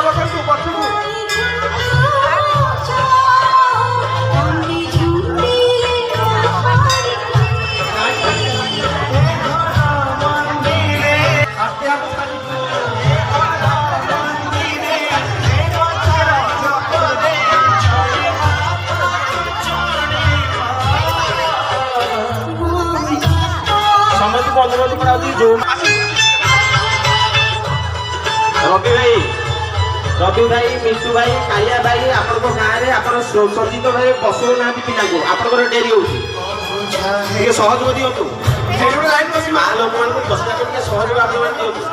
ବସନ୍ତୁ ପଛକୁ। ସମସ୍ତଙ୍କୁ ଅନୁରୋଧ କରାଯାଉଛି ଯୋଉ ରବି ଭାଇ ମିଟୁ ଭାଇ କାଳିଆ ଭାଇ ଆପଣଙ୍କ ଗାଁରେ ଆପଣ ସଜିତ ଭାଇ ବସଉନାହାନ୍ତି ପିଲାଙ୍କୁ, ଆପଣଙ୍କର ଡେରି ହଉଛି, ଟିକେ ସହଯୋଗ ଦିଅନ୍ତୁ। ମା ଲୋକମାନଙ୍କୁ ବସିଲା ଟିକେ ସହଯୋଗ ଆପଣମାନେ ଦିଅନ୍ତୁ।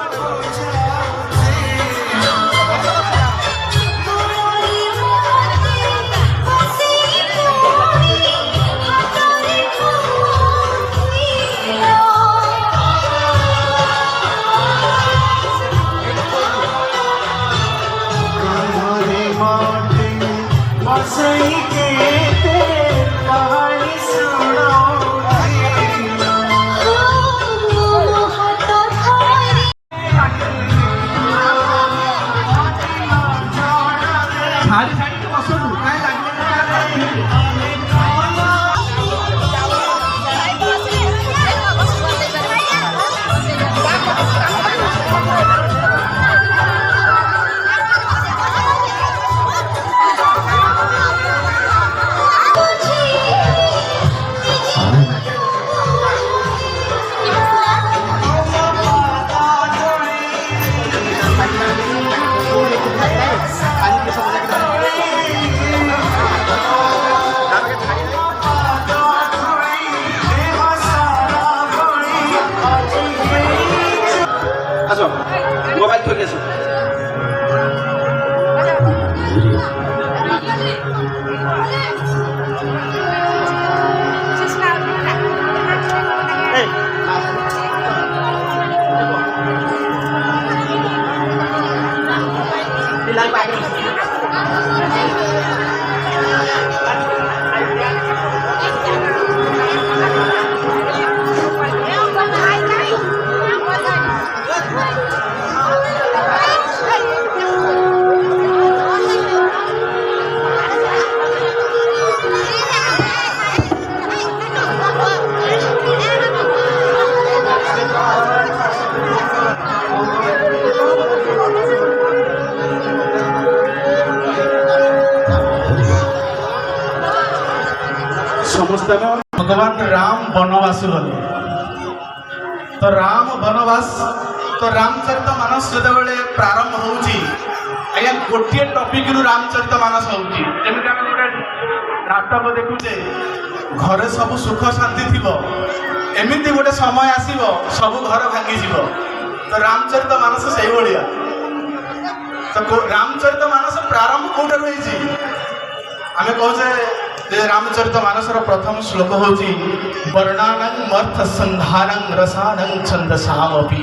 মোবাইল থেকে এসো। भगवान राम वनवास गले तो राम वनवास तो रामचरित मानस जो प्रारंभ होउची आया गोटे टॉपिक रु रामचरित मानस होउची जेमिति हम गोटे नाटक देखुचे घरे सब सुख शांति थिबो एमिति गोटे समय आसीबो सब घर भांगी जीवो तो रामचरित मानस सही भलिया तो रामचरित मानस प्रारंभ कोठे होईची आमे कहूचे रामचरित मानस प्रथम श्लोक होची वर्णानं मर्थ संधानं रसानं छंदसामपि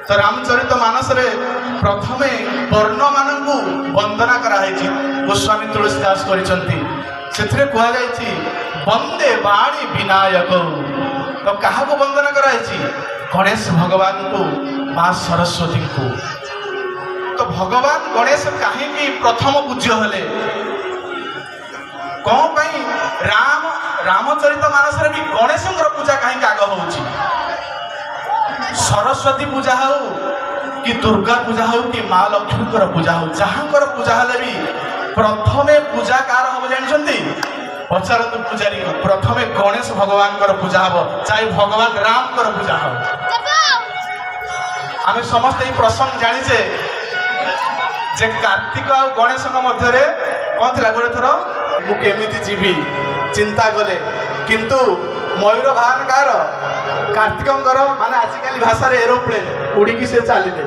तो रामचरित मानस रे प्रथमे वर्ण मानकु वंदना करा हेची गोस्वामी तुलसीदास करिसंती सेथरे कुआ जायछि वंदे वाणी विनायक तो काहाको वंदना करा हेची गणेश भगवान को मां सरस्वती को तो भगवान गणेश काहे की प्रथम पूज्य हले कौन पाई रामचरित मानस भी गणेश पूजा कहीं आग हो सरस्वती पूजा हो कि दुर्गा पूजा हो कि माँ लक्ष्मी पूजा हो जहाँ पूजा हेले भी प्रथमे पूजा कार हम जानते पचारतु पुजारी प्रथमे गणेश भगवान पूजा हम चाहे भगवान राम पूजा हम आम समस्त प्रसंग जाचे जे कार्तिक आ गणेश मध्य कौन थी गोटे थर मुझे जीवी चिंता कले किंतु मयूर बाहन कार कार्तिक माने आजिकल भाषा एरोप्लेन उड़ी से चलिए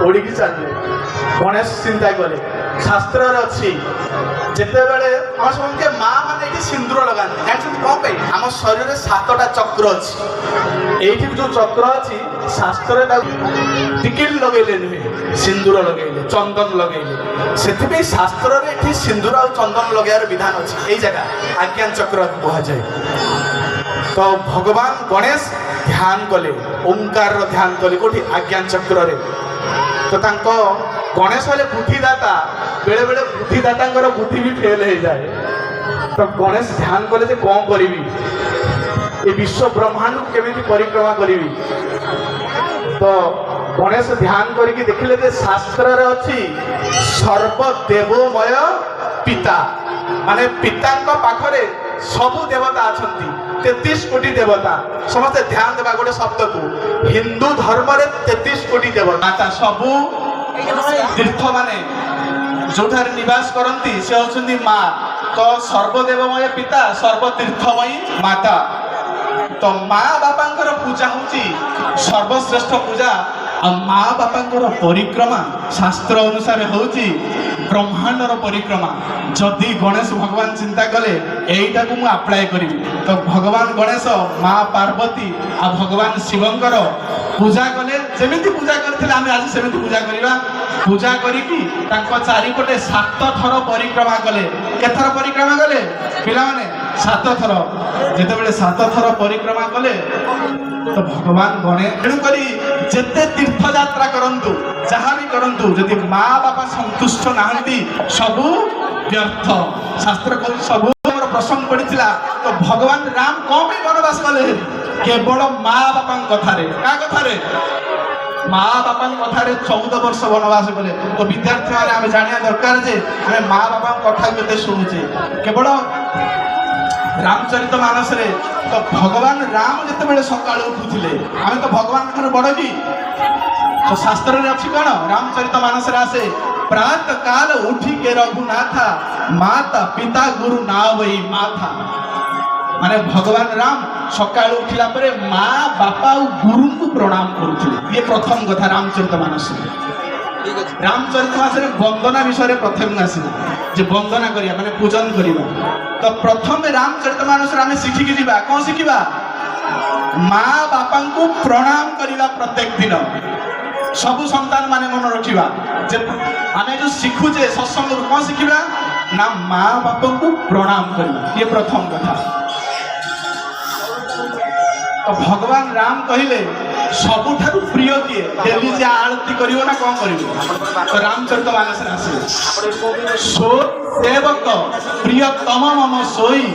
उड़ी चलिए गणेश चिंता कले शास्त्र अच्छी जिते बड़े आम समझे माँ मैंने सिंदूर लगाते जानते कौन पे आम शरीर में 7टा चक्र अच्छी ये जो चक्र अच्छी शास्त्र टिकेट लगे नुहे सिंदूर लगे चंदन लगे से शास्त्र में सिंदूर आ चंदन लगार विधान अच्छी यही जगह आज्ञान चक्र कहुए तो भगवान गणेश ध्यान कले ओंकार ध्यान कले कौटी आज्ञान चक्र तो तांको गणेश हेले बुद्धिदाता बेले बेले बुद्धिदाता बुद्धि भी फेल हो जाए तो गणेश ध्यान कले जे कौन करी ये विश्व ब्रह्मांड को केमी परिक्रमा करी तो गणेश ध्यान करके देखिले जे शास्त्र रे अछि सर्वदेवमय पिता माने पिता पाखरे सबु देवता अछंती 33 कोटी देवता समस्त ध्यान देवा गोटे शब्द को हिंदू धर्म रे 33 कोटी देवता सबु तीर्थ माने जोठार निवास करती से होचंदी माँ तो सर्वदेवमय पिता सर्वतीर्थमयी माता तो माँ बापांकर पूजा होची सर्वश्रेष्ठ पूजा आ माँ बापांकर परिक्रमा शास्त्र अनुसार होची ब्रह्मांडर परिक्रमा जदि गणेश भगवान चिंता कले एटा को मु अप्लाई करी तो भगवान गणेश माँ पार्वती आ भगवान शिवंकर पूजा कले जेमिति पूजा करथिले आमे आज सेमिति पूजा करिबा पूजा करिकी तांको चारिपटे 7 थर परिक्रमा कले केथर परिक्रमा कले पिला माने 7 थर जेते बेले 7 थर परिक्रमा कले तो भगवान गणेश तेणु करी जेते तीर्थ यात्रा करंतु जहाँ भी करंतु यदि माँ बापा संतुष्ट नाहंती सबु व्यर्थ शास्त्र को सबु प्रसंग पड़ीला तो भगवान राम कौन भी वनवास कले केवल माँ बापा कथारे का कथारे माँ बापा कथारे 14 वर्ष वनवास कले तो विद्यार्थी माने आमे जानिया दरकार जे आमे माँ बापा कथा केते सुनुचे केवल रामचरित मानस रे तो भगवान राम जिते बेले सकाळ उठुथिले आमे तो भगवान ठार बड़ की तो शास्त्र रे अछि कोन रामचरित मानस रे आसे प्रात काल उठी के रघुनाथा माता पिता गुरु नावई माथा माने भगवान राम सकाळ उठिला परे माँ बापा और गुरु को प्रणाम करुथिले ये प्रथम कथा रामचरित मानस रामचरित मानस रे वंदना विषय प्रथम आसीला जे वंदना करिया माने पूजन करिबा तो प्रथम रामचरित मानस रे आमे शिखि कि दिबा कोन शिखिबा माँ बापा को प्रणाम करिबा प्रत्येक दिन सबु संतान माने मन रखिबा जे आमे जो शिखुजे सत्संग कोन शिखिबा ना माँ बापा को प्रणाम करिबा ये प्रथम कथा तो भगवान राम कहिले सबुठारु प्रिय किए डेली जे आरती करिवो ना कोन करिवो तो रामचरित मानस रे आसे सो सेवक प्रियतम मम सोई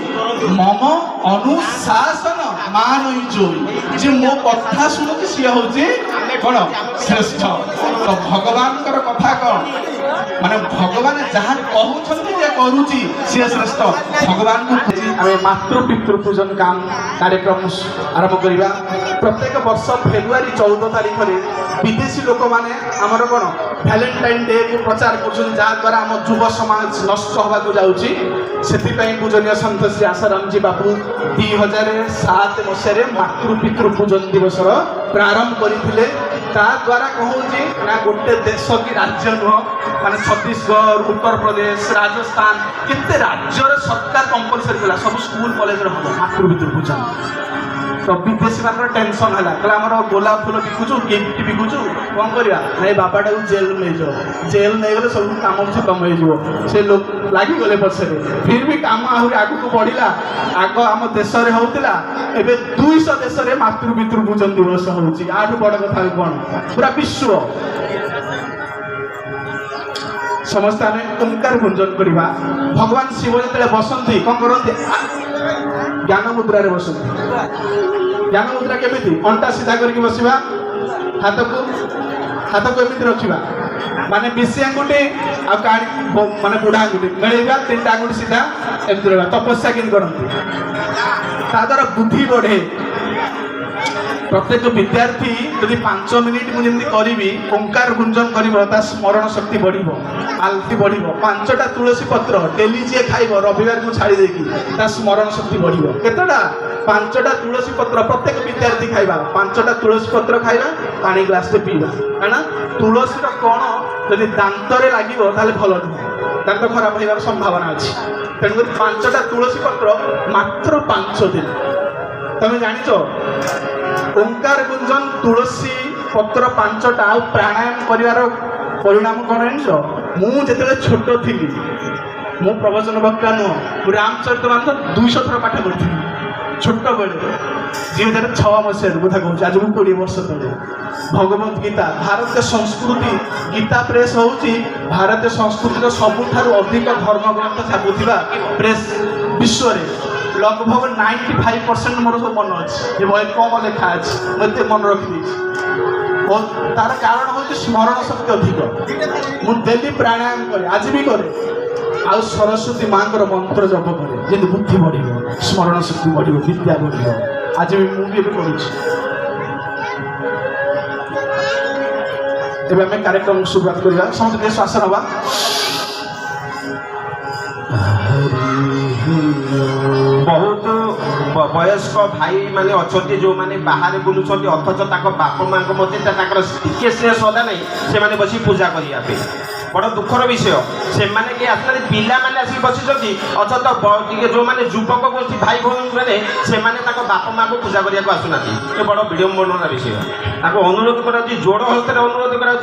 मम अनुशासन मानई जोई जे मो कथा सुनुची सिया होची कोन श्रेष्ठ तो भगवान कर कथा कोन माने भगवान जहाँ कहउछन्ती जे करूची से श्रेष्ठ भगवान को आमे मातृ पितृ पूजन काम कार्यक्रम आरंभ करिबा प्रत्येक वर्ष फेब्रुआरी 14 तारिख रे विदेशी लोक माने हमर कोन वैलेंटाइन डे को प्रचार करछन जा द्वारा हम युव समाज नष्ट होबा को जाउची सेति पई पूजनीय संत श्री आसाराम जी बापू 2007 मसिया रे मातृ पितृ पूजन दिवस रो प्रारंभ करिथिले ता द्वारा कहउची ना गोटे देश की राज्य नो माने छत्तीसगढ़ उत्तर प्रदेश राजस्थान किते राज्य रे सरकार कंपलसरी कला सब स्कूल कॉलेज रे हो मातृ पितृ पूजन तो विदेशी मान टेंशन है आमर गोलाप फूल बिकुचु गिफ्ट बिकुचु कौन करवा ना बापाटा को जेल नहीं जाओ जेल नहीं गले सब कम खत्म हो से लोग लगिगले पछे फिर भी कम आहरी आग को बढ़ला आग आम देश में होता एवं 200 देश में मातृ पितृ पूजन दिवस होची आठू बड़ कथा कौन पूरा विश्व समस्त आम ओंकार गुंजन करवा भगवान शिव जो बसंती कौन करते ज्ञान मुद्रा रे बसंती ज्ञान मुद्रा केमिति अंटा सीधा करके बसिबा हाथ को एमिति रखिबा माने बिसी आंगुठी आ काडी माने बुढ़ा आंगुठी मेळेबा तीनटा आंगुठी सीधा एमिति रहबा तपस्या किन करंती ता द्वारा बुद्धि बढ़े प्रत्येक विद्यार्थी यदि 5 मिनिट मुझे करी ओंकार गुंजन कर स्मरण शक्ति बढ़ आलती बढ़ 5टा तुलसी पत्र डेली जी खाइब रविवार को छाड़ी देकी स्मरण शक्ति बढ़ केतटा 5टा तुलसी पत्र प्रत्येक विद्यार्थी खाइबा 5टा तुलसी पत्र खाइबा पानी ग्लास रे पीबा काना तुलसी रो कोण यदि दांत रे लागिबो ताले भलो नुह दांत खराब होइबार संभावना अछि तेणु 5टा तुलसी पत्र मात्र 5 दिन तमे जानिचो ओंकार गुंजन तुलसी पत्र 5टा प्राणायाम करिवार परिणाम कौन जान मुझे छोट थी मो प्रवचन वक्ता नुह रामचरित मानस 200 थर पाठ करी ଛୋଟବେଳେ 2006 ମସିହାରେ କଥା କହୁଛି, ଆଜି ମୁଁ 20 ବର୍ଷ ତଳେ ଭଗବତ ଗୀତା ଭାରତୀୟ ସଂସ୍କୃତି ଗୀତା ପ୍ରେସ୍ ହେଉଛି ଭାରତୀୟ ସଂସ୍କୃତିର ସବୁଠାରୁ ଅଧିକ ଧର୍ମଗ୍ରନ୍ଥ ଛାପୁଥିବା ପ୍ରେସ୍ ବିଶ୍ୱରେ। लगभग 95% मोर सब मन अच्छे बही कम लेखा अच्छे मुझे मन रखिदेছি। और तार कारण हूँ स्मरण शक्ति अधिक मुझे डेली प्राणायाम करे आज भी करे आ सरस्वती माँ मंत्र जप करे जमी बुद्धि बढ़ स्मरण शक्ति बढ़ विद्या बढ़ आज भी मुझे करुँच। एवं आम कार्यक्रम शुरुआत करवा समस्त श्वास नवा। बहुत वयस्क भाई माने अच्छे जो माने बाहर बुलूँ अथच बाप माँ मध्य टे स्नेह श्रद्धा नहीं से माने बस पूजा करने बड़ दुखर विषय से माने कि आसना पिला माने आसिक बसी अथच जो माने युवक गोष्ठी भाई भौणी मैंने से माने बाप माँ को पूजा करने को आसुना ये बड़ विडम्बनार विषय अनुरोध करा जोड़ हस्त अनुरोध करा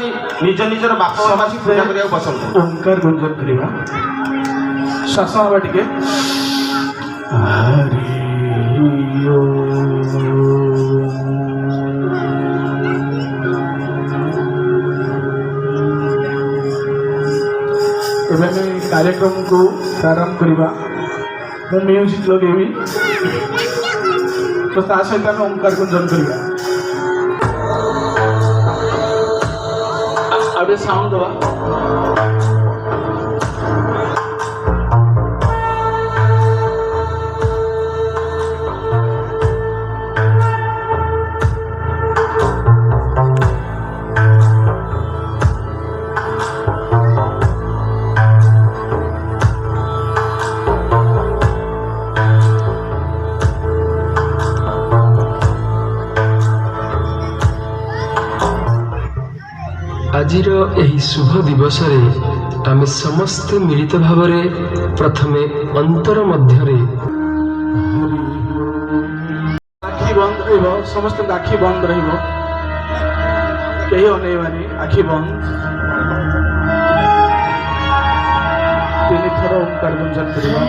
निज निजर बाप माँ पूजा करने पसंद ओंकार गुंजन करवा श्वास हवा टे कार्यक्रम को प्रारंभ करवा म्यूजिक लगेबी तो सहित आम ओंकार गुंजन करवा साउंड दवा। आजिर एही शुभ दिवस आमे समस्ते मिलित भावरे प्रथमे अंतर मध्यरे आखि बंद रहिबो समस्त आखि बंद रहिबो केही अनेबानी आखि बंद 3 थर ओंकार गुंजन करबा।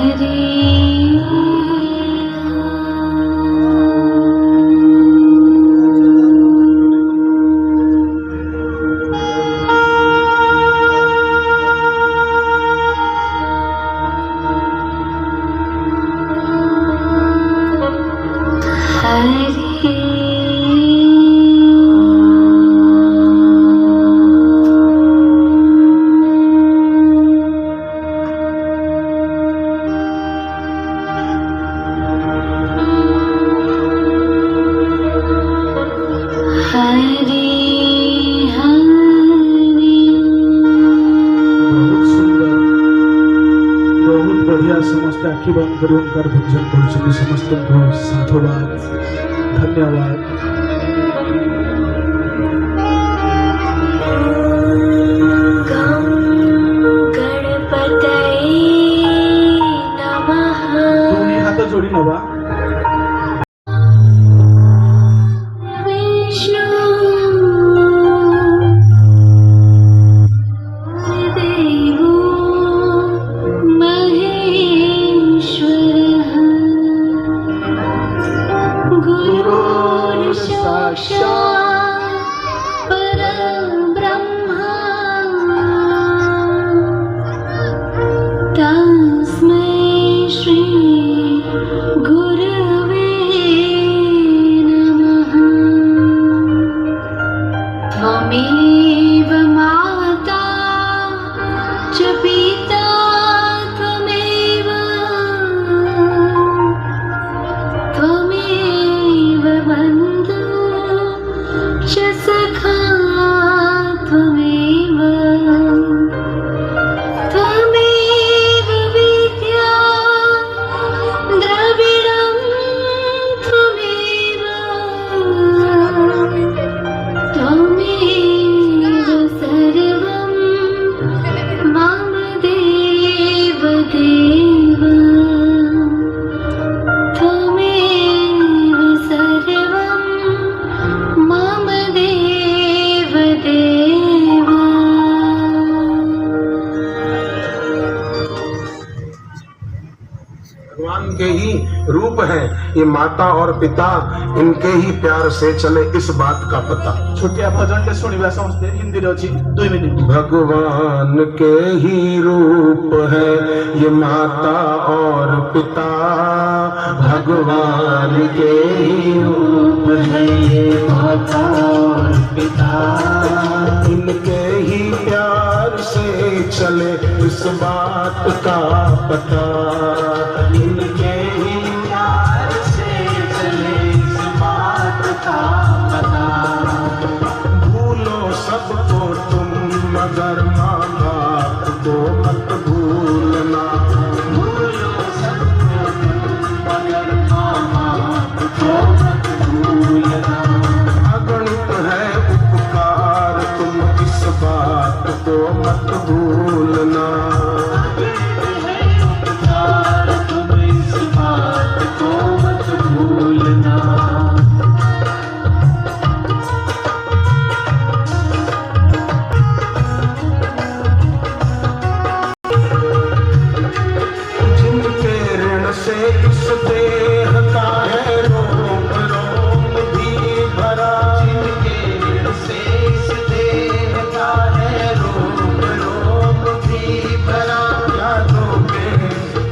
समस्त आखि बंद कर ओंकार भजन कर समस्त साधुवाद धन्यवाद। हाथ जोड़ी नवा इनके ही रूप हैं। ये माता और पिता, इनके ही प्यार से चले इस बात का पता। छोटिया भजन टे सुनिबा समस्ते हिंदी रे अछि 2 मिनिट। भगवान के ही रूप है ये माता और पिता, भगवान के ही रूप है ये माता और पिता, इनके ही प्यार से चले इस बात का पता, इनके ही प्यार से चले इस बात का पता। भूलो सबको तुम मगर माँ बाप को मत भूलना, भूलो सबको तुम मगर माँ बाप को मत भूलना। अगणित है उपकार तुम इस बात को मत भूलना, अगणित है उपकार तुम इस बात को मत भूलना। जिनके ऋण से इस देह का है रोम रोम भी भरा, जिनके ऋण से इस देह का है रोम रोम भी भरा। यादों में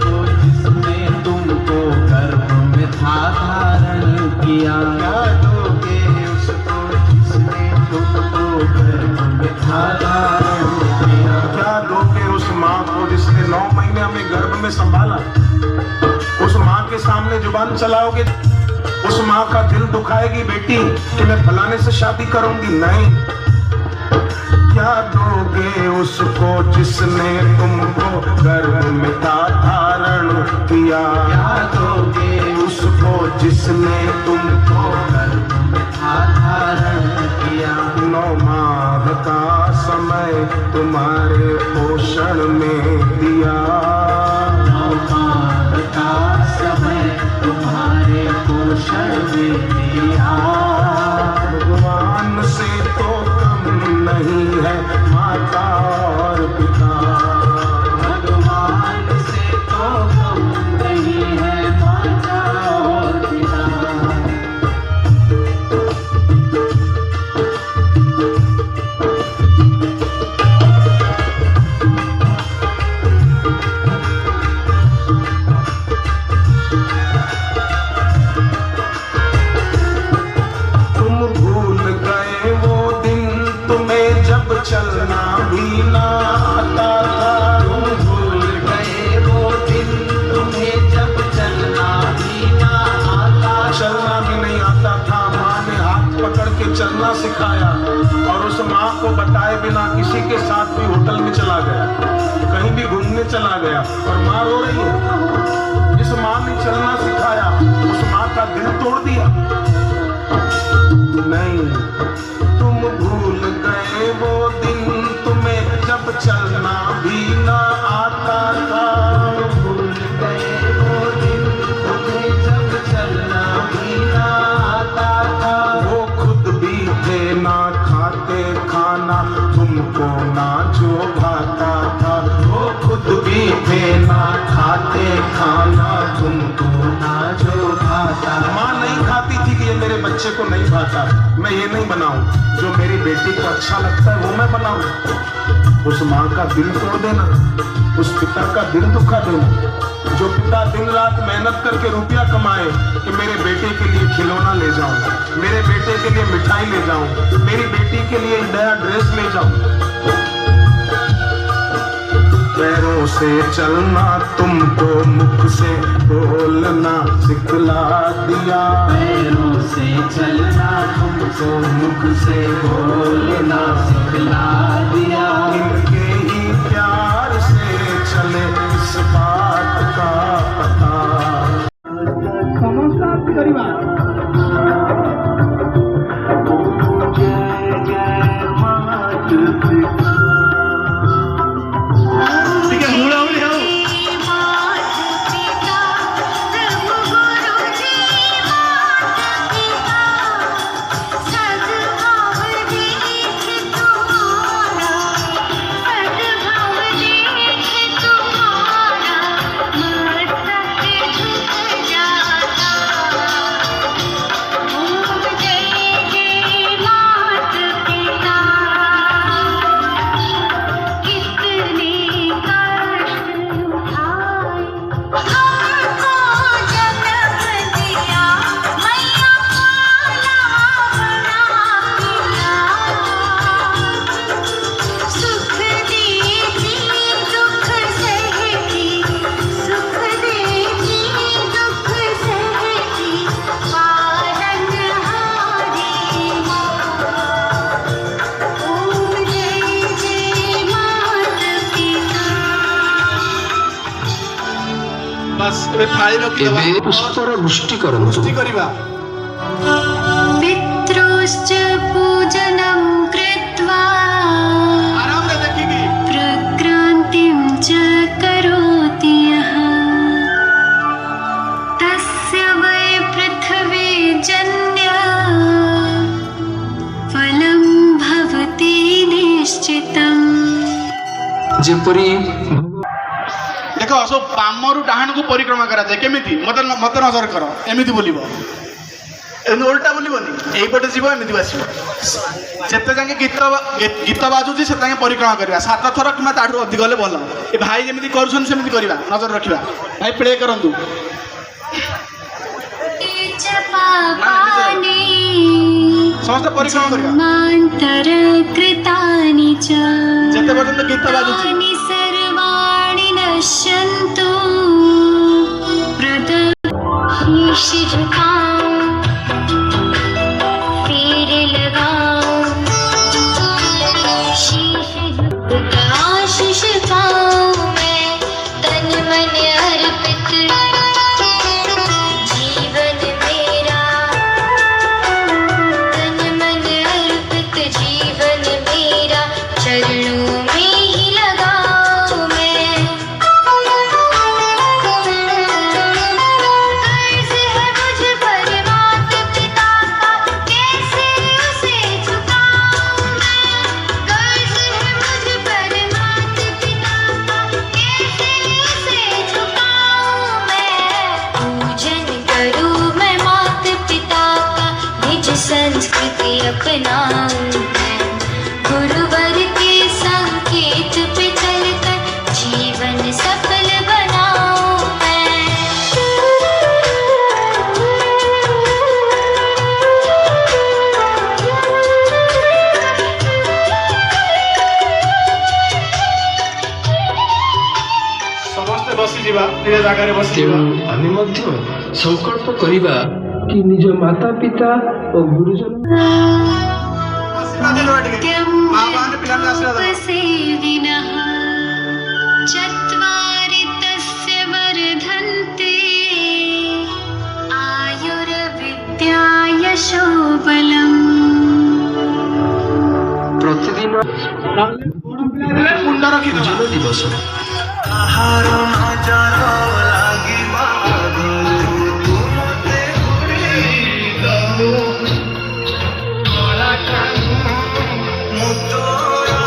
तो जिसने तुमको गर्भ में था धारण किया, यादों के उसको जिसने तुमको गर्भ में था धारण किया। यादों के उस माँ को जिसने 9 महीने में गर्भ में संभाला। उस माँ के सामने जुबान चलाओगे, उस माँ का दिल दुखाएगी बेटी कि मैं फलाने से शादी करूंगी, नहीं। क्या दोगे उसको जिसने तुमको गर्भ में था धारण किया, क्या दोगे उसको जिसने तुमको गर्भ में था धारण किया। 9 माह का समय तुम्हारे पोषण में दिया, 9 माह का समय तुम्हारे पोषण में दिया। भगवान से तो कम नहीं है माता और पिता, भगवान से तो कम नहीं है माता और पिता। तुम भूल गए वो दिन तुम्हें जब चलना भी ना आता था, तुम भूल गए वो दिन तुम्हें जब चलना भी ना आता, चलना भी नहीं आता था। माँ ने हाथ पकड़ के चलना सिखाया और उस माँ को बताए बिना किसी के साथ भी होटल में चला गया, कहीं भी घूमने चला गया और माँ रो रही है। जिस माँ ने चलना सिखाया उस माँ का दिल तोड़ दिया। नहीं, तुम भूल गए वो दिन तुम्हें जब चलना भी ना आता था, भूल गए वो दिन तुम्हें जब चलना भी ना आता था। वो खुद भी थे ना खाते खाना तुमको ना जो भाता था, वो खुद भी थे ना खाते खाना तुमको ना जो भाता। माँ नहीं खाती थी कि ये मेरे बच्चे को नहीं भाता, मैं ये नहीं बनाऊं, जो मेरी बेटी को अच्छा लगता है वो मैं बनाऊं। उस माँ का दिल तोड़ देना, उस पिता का दिल दुखा देना। जो पिता दिन रात मेहनत करके रुपया कमाए कि मेरे बेटे के लिए खिलौना ले जाऊं, मेरे बेटे के लिए मिठाई ले जाऊं, मेरी बेटी के लिए नया ड्रेस ले जाऊं। पैरों से चलना तुमको मुख से बोलना सिखला दिया, पैरों से चलना तुमको मुख से बोलना सिखला दिया। इनके ही प्यार से चले इस बात का पता। समस्त परिवार तुम्हारा ବାସ୍ ଏବେ ଥାଳି ରଖିଦେବା ଏବେ ପୁଷ୍ପର ବୃଷ୍ଟି କରନ୍ତୁ। ବୃଷ୍ଟି କରିବା। पितृश्च पूजनं कृत्वा ଆରାମରେ ଦେଖିକି प्रक्रान्तिं च करोति यः तस्य वै पृथिवीजन्य फलं भवति निश्चितम्। ଯେପରି ଦେଖ ସବୁ ବାମରୁ ଡାହାଣକୁ ପରିକ୍ରମା କରାଯାଏ କେମିତି ମତେ ନଜର କର ଏମିତି ବୁଲିବ ଏମିତି ଓଲଟା ବୁଲିବନି ଏଇପଟେ ଯିବ ଏମିତି ଆସିବ ଯେତେ ଯାକେ ଗୀତ ବାଜୁଛି ସେତେ ଯାକେ ପରିକ୍ରମା କରିବା 7 ଥର କିମ୍ବା ତାଠୁ ଅଧିକ ହେଲେ ଭଲ ଏ ଭାଇ ଯେମିତି କରୁଛନ୍ତି ସେମିତି କରିବା ନଜର ରଖିବା ଭାଇ ପ୍ଲେ କରନ୍ତୁ च पापानि ସମସ୍ତେ ପରିକ୍ରମା କରିବା मान्तरकृतानि च ଯେତେ ପର୍ଯ୍ୟନ୍ତ ଗୀତ ବାଜୁଛି तानि सर्वाणि नश्यन्तु शीश झुकाओ सिर लगाओ शीश आशीष पाऊं मैं तन मन अर्पित जीवन मेरा तन मन अर्पित जीवन मेरा चरणों में ही लगाओ मैं कर्ज है मुझ पर माता पिता का कैसे उसे चुकाऊं मैं कर्ज है मुझ पर माता पिता का कैसे उसे चुकाऊं मैं पूजन करूं मैं माता पिता का निज संस्कृति अपनाऊं मैं गुरुवर के संकेत पे चलकर जीवन सफल बनाऊं मैं ସମସ୍ତେ ବସିଯିବା ନିଜ ଜାଗାରେ ବସିଯିବା ତେଣୁ ଆମେ ମଧ୍ୟ ସଂକଳ୍ପ କରିବା କି ନିଜ ମାତା ପିତା ଓ ଗୁରୁଜନ ଆଶୀର୍ବାଦ ଦେବା ଟିକେ ମା ମାନେ ପିଲାଙ୍କୁ ଆଶୀର୍ବାଦ ଦେବା सेविनः चत्वारि तस्य वर्धन्ते आयुर्विद्या यशो बलम् ପ୍ରତିଦିନ ମୁଣ୍ଡ ରଖିଦେବା ଜନ ଦିବସ आहार नजर लागिबा गलु तुमते उड़ेइलु कला कानू मुतोरा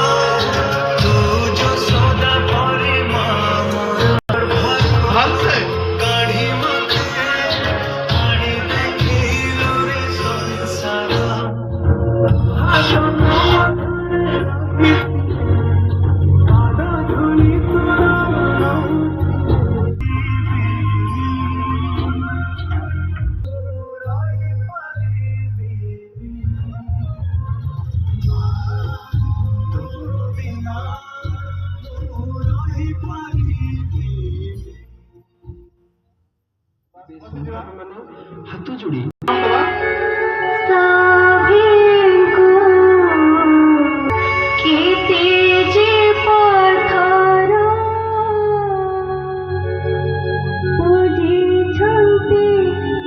तू जो सदा परी मामर ଭଲସେ गाड़ी मखे गाड़ी देखिलु रे संसार ହାତ ଯୋଡ଼ି साभिको के तेज पथर बुझिछन्ति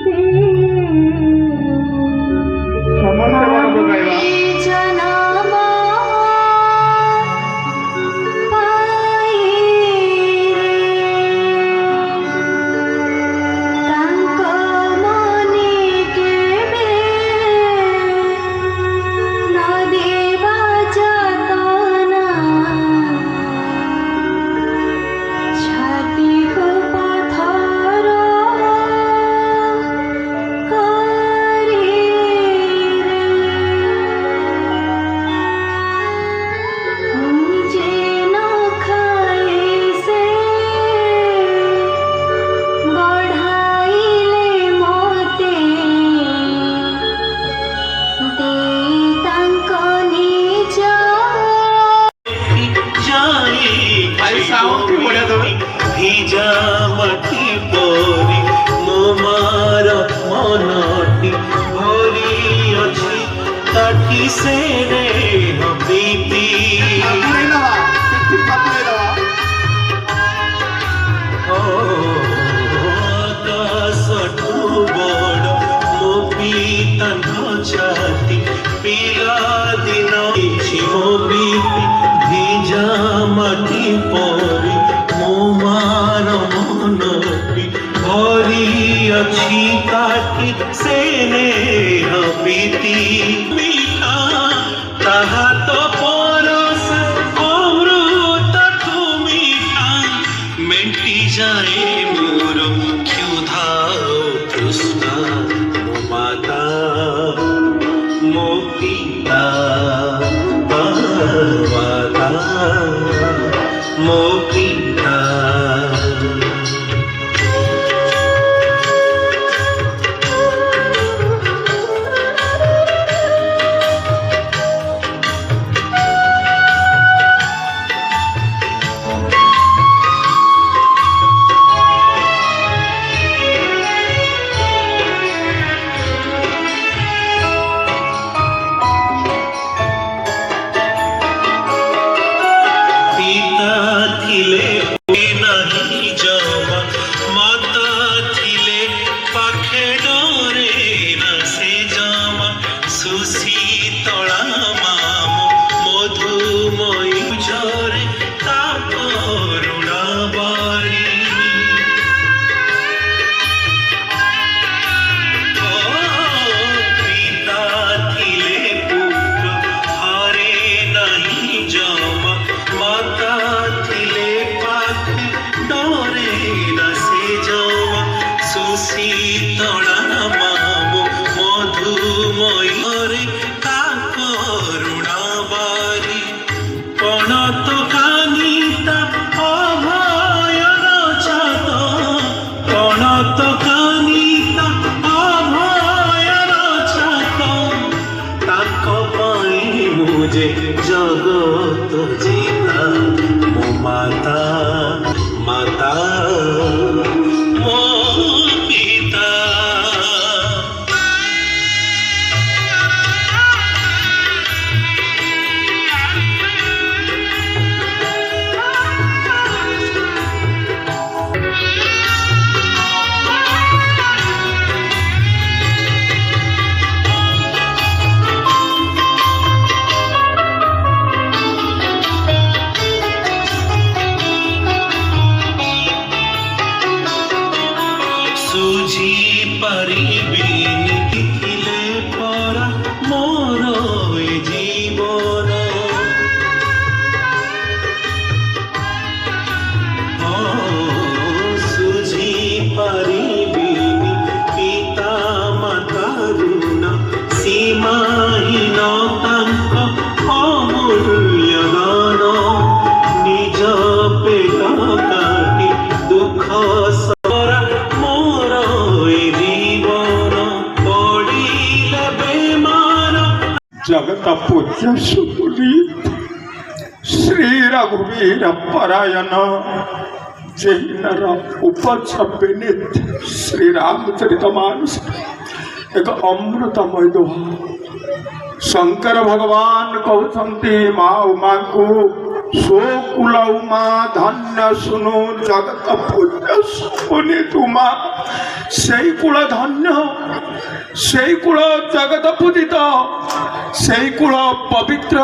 से ସମସ୍ତେ ମନ ପକାଇବା ଜନମ ପାଇରେ ତାଙ୍କ ମନେ माता मो पिता जगत जीता मो माता माता मो पिता जगत पूज्य सुपुनीत श्री रघुवीर परायण जैनर उपछपित श्री रामचरितमानस एक अमृतमय दोहा। शंकर भगवान कहते माँ उमा को सो कुल उमा धन्य सुनो जगत पूज्य सुपुनीत उमा से कुल धन्य से कुल जगत पूजित से कुल पवित्र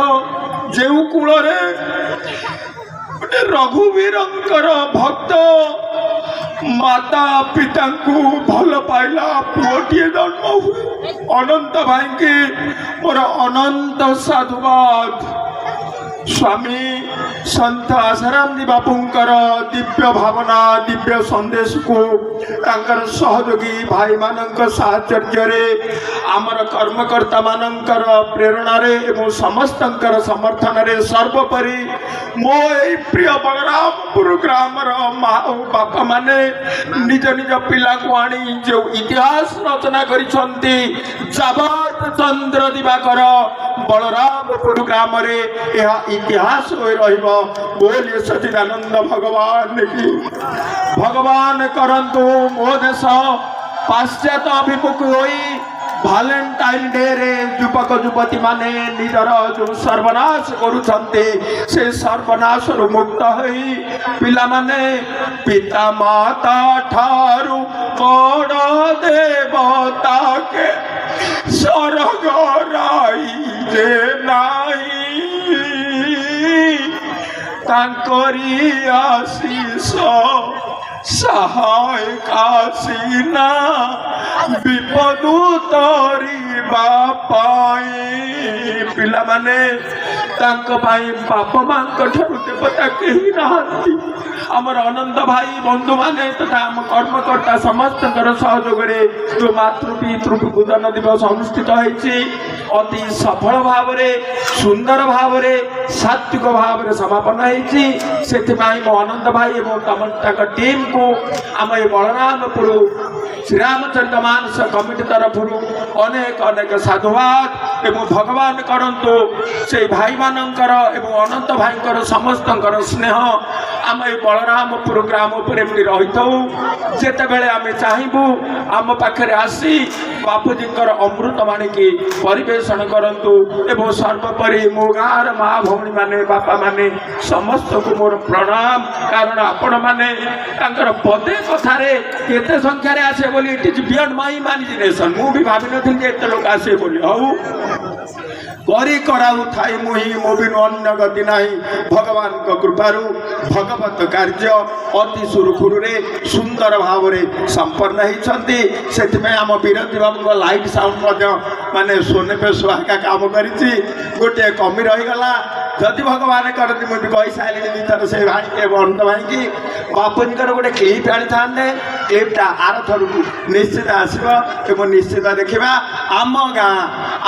जो कूल रघुवीरंकर भक्त माता पिता को भल पाइला पुओटिए जन्म हुए। अनंत भाई की मोर अनंत साधुवाद। स्वामी संत आसाराम जी बापूंकर दिव्य भावना दिव्य संदेश को तांकर सहयोगी भाई मानक साहचर्य आमर कर्मकर्ता मानकर प्रेरणा एवं समस्तंकर समर्थन रे सर्वोपरि मो प्रिय बलरामपुर ग्राम माँ बापा माने निज निज पिला को आनी जो इतिहास रचना करिसंती जगत चंद्र दिवाकर बलरामपुर ग्राम रे यह इतिहास होई रहिबो। बोलिए सच्चिदानंद भगवान की। भगवान करंतु मो देश पाश्चात्य अभिमुख होई भालेंटाइन डे रे युवक युवती माने निजर जो सर्वनाश करुछंते से सर्वनाश रु मुक्त होई पिला माने पिता माता ठारू बड़ देवता के स्वर्ग राई जे नाई तांकरी आशीष सहाय काशीना विपदु तरी बापाई पिला माने ତାଙ୍କ ପାଇଁ ବାପା ମାଙ୍କ ଠାରୁ ଦେବତା କେହି ନାହାନ୍ତି। ଆମର ଅନନ୍ତ ଭାଇ ବନ୍ଧୁମାନେ ତଥା ଆମ କର୍ମକର୍ତ୍ତା ସମସ୍ତଙ୍କର ସହଯୋଗରେ ଯେଉଁ ମାତୃ ପିତୃ ପୂଜନ ଦିବସ ଅନୁଷ୍ଠିତ ହୋଇଛି ଅତି ସଫଳ ଭାବରେ ସୁନ୍ଦର ଭାବରେ ସାତ୍ବିକ ଭାବରେ ସମାପନ ହେଇଛି। ସେଥିପାଇଁ ମୋ ଅନନ୍ତ ଭାଇ ଏବଂ ତାଙ୍କ ଟିମ୍କୁ ଆମ ଏ ବଳରାମପୁର ଶ୍ରୀରାମଚନ୍ଦ୍ର ମାନସ କମିଟି ତରଫରୁ ଅନେକ ଅନେକ ସାଧୁବାଦ ଏବଂ ଭଗବାନ କରନ୍ତୁ ସେଇ ଭାଇମାନଙ୍କର ଏବଂ ଅନନ୍ତ ଭାଇଙ୍କର ସମସ୍ତଙ୍କର ସ୍ନେହ ଆମ ଏ ବଳରାମପୁର ଗ୍ରାମ ଉପରେ ଏମିତି ରହିଥାଉ। ଯେତେବେଳେ ଆମେ ଚାହିଁବୁ ଆମ ପାଖରେ ଆସି ବାପୁଜୀଙ୍କର ଅମୃତବାଣୀକି ପରିବେଷଣ କରନ୍ତୁ। ଏବଂ ସର୍ବୋପରି ମୋ ଗାଁର ମା ଭଉଣୀମାନେ ବାପାମାନେ ସମସ୍ତଙ୍କୁ ମୋର ପ୍ରଣାମ। କାରଣ ଆପଣମାନେ ତାଙ୍କର ପଦେ କଥାରେ କେତେ ସଂଖ୍ୟାରେ ଆସେ ବୋଲି ଇଟ୍ ଇଜ୍ ବିୟଣ୍ଡ ମାଇ ଇମାଜିନେସନ୍। ମୁଁ ବି ଭାବିନଥିଲି ଯେ ଏତେ ଲୋକ ଆସିବେ ବୋଲି। ହଉ କରି କରାଉଥାଏ ମୁହିଁ ମୋ ବିନୁ ଅନ୍ୟ ଗତି ନାହିଁ। ଭଗବାନଙ୍କ କୃପାରୁ ଭଗବତ କାର୍ଯ୍ୟ ଅତି ସୁରୁଖୁରୁରେ ସୁନ୍ଦର ଭାବରେ ସମ୍ପନ୍ନ ହେଇଛନ୍ତି। ସେଥିପାଇଁ ଆମ ବିରତି ବାବୁଙ୍କ ଲାଇଟ୍ ସାଉଣ୍ଡ ମଧ୍ୟ ମାନେ ସୋନେପେ ସୁହାଗା କାମ କରିଛି। ଗୋଟିଏ କମି ରହିଗଲା। ଯଦି ଭଗବାନ କରନ୍ତି ମୁଁ ବି କହିସାରିଲିଣି ଦୁଇଥର ସେ ଭାଇକି ଏବଂ ଅନନ୍ତ ଭାଇକି ବାପୁଜୀଙ୍କର ଗୋଟେ କ୍ଲିପ୍ ଆଣିଥାନ୍ତେ। କ୍ଲିପ୍ଟା ଆରଥରକୁ ନିଶ୍ଚିତ ଆସିବ ଏବଂ ନିଶ୍ଚିତ ଦେଖିବା ଆମ ଗାଁ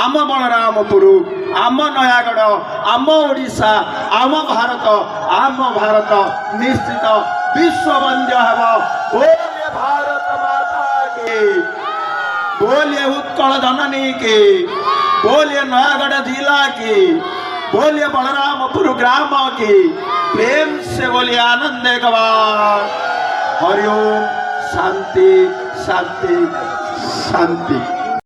ଆମ ବଳରାମପୁର ଆମ ନୟାଗଡ଼ ଆମ ଓଡ଼ିଶା ଆମ ଭାରତ ନିଶ୍ଚିତ ବିଶ୍ୱବନ୍ଦ୍ୟ ହେବ। ବୋଲେ ଭାରତ ମାତା କି, बोलिए उत्कल जननी की, बोलिए नयागढ़ जिला की, बोलिए बलरामपुर ग्राम की, प्रेम से बोलिए आनंद एक बार। हरिओम। शांति शांति शांति।